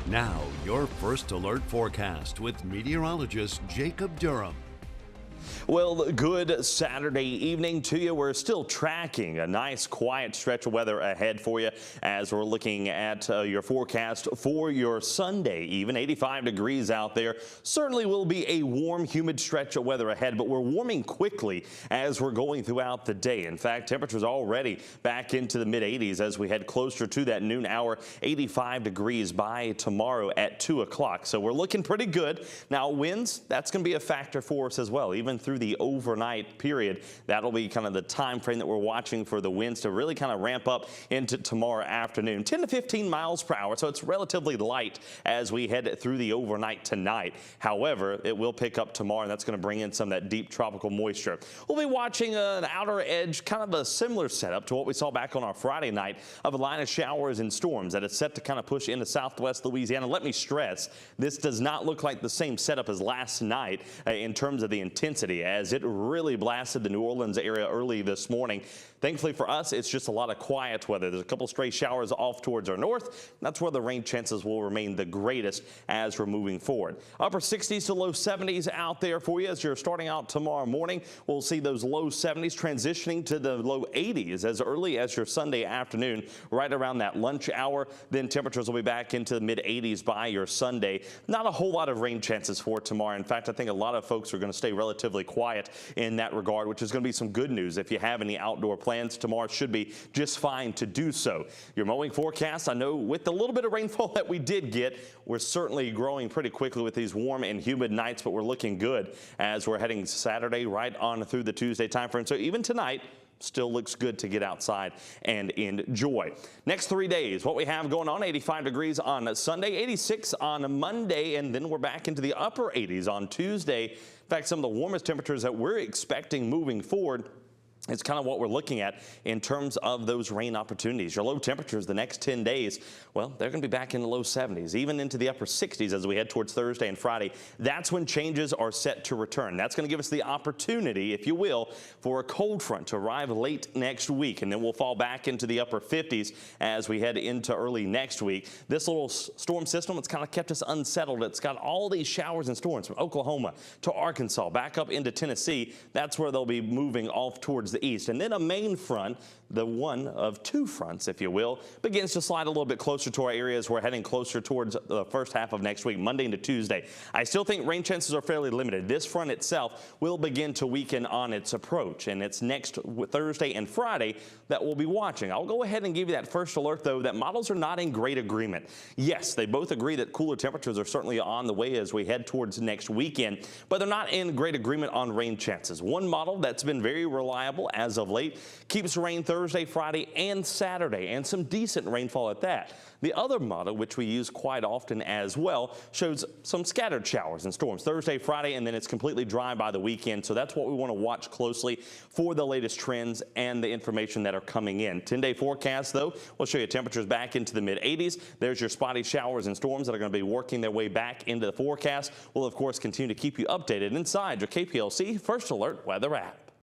Now, your first alert forecast with meteorologist Jacob Durham. Well, good Saturday evening to you. We're still tracking a nice quiet stretch of weather ahead for you as we're looking at your forecast for your Sunday. Even 85 degrees out there. Certainly will be a warm, humid stretch of weather ahead, but we're warming quickly as we're going throughout the day. In fact, temperatures already back into the mid 80s as we head closer to that noon hour. 85 degrees by tomorrow at 2 o'clock. So we're looking pretty good. Now winds, that's going to be a factor for us as well, even through the overnight period. That'll be kind of the time frame that we're watching for the winds to really kind of ramp up into tomorrow afternoon. 10 to 15 miles per hour, so it's relatively light as we head through the overnight tonight. However, it will pick up tomorrow, and that's going to bring in some of that deep tropical moisture. We'll be watching an outer edge, kind of a similar setup to what we saw back on our Friday night of a line of showers and storms that is set to kind of push into southwest Louisiana. Let me stress, this does not look like the same setup as last night in terms of the intensity, as it really blasted the New Orleans area early this morning. Thankfully for us, it's just a lot of quiet weather. There's a couple stray showers off towards our north. That's where the rain chances will remain the greatest as we're moving forward. Upper 60s to low 70s out there for you as you're starting out tomorrow morning. We'll see those low 70s transitioning to the low 80s as early as your Sunday afternoon, right around that lunch hour. Then temperatures will be back into the mid 80s by your Sunday. Not a whole lot of rain chances for tomorrow. In fact, I think a lot of folks are going to stay relatively quiet in that regard, which is going to be some good news. If you have any outdoor plans, tomorrow should be just fine to do so. Your mowing forecast, I know with the little bit of rainfall that we did get, we're certainly growing pretty quickly with these warm and humid nights, but we're looking good as we're heading Saturday right on through the Tuesday time frame. So even tonight, still looks good to get outside and enjoy. Next 3 days, what we have going on: 85 degrees on Sunday, 86 on Monday, and then we're back into the upper 80s on Tuesday. In fact, some of the warmest temperatures that we're expecting moving forward, it's kind of what we're looking at in terms of those rain opportunities. Your low temperatures the next 10 days, well, they're going to be back in the low 70s, even into the upper 60s as we head towards Thursday and Friday. That's when changes are set to return. That's going to give us the opportunity, if you will, for a cold front to arrive late next week, and then we'll fall back into the upper 50s as we head into early next week. This little storm system, it's kind of kept us unsettled. It's got all these showers and storms from Oklahoma to Arkansas, back up into Tennessee. That's where they'll be moving off towards the east. And then a main front, the one of two fronts, if you will, begins to slide a little bit closer to our areas. We're heading closer towards the first half of next week, Monday into Tuesday. I still think rain chances are fairly limited. This front itself will begin to weaken on its approach, and it's next Thursday and Friday that we'll be watching. I'll go ahead and give you that first alert, though, that models are not in great agreement. Yes, they both agree that cooler temperatures are certainly on the way as we head towards next weekend, but they're not in great agreement on rain chances. One model that's been very reliable as of late keeps rain Thursday, Friday, and Saturday, and some decent rainfall at that. The other model, which we use quite often as well, shows some scattered showers and storms Thursday, Friday, and then it's completely dry by the weekend. So that's what we want to watch closely for the latest trends and the information that are coming in. 10-day forecast, though, will show you temperatures back into the mid 80s. There's your spotty showers and storms that are going to be working their way back into the forecast. We'll, of course, continue to keep you updated inside your KPLC First Alert weather app.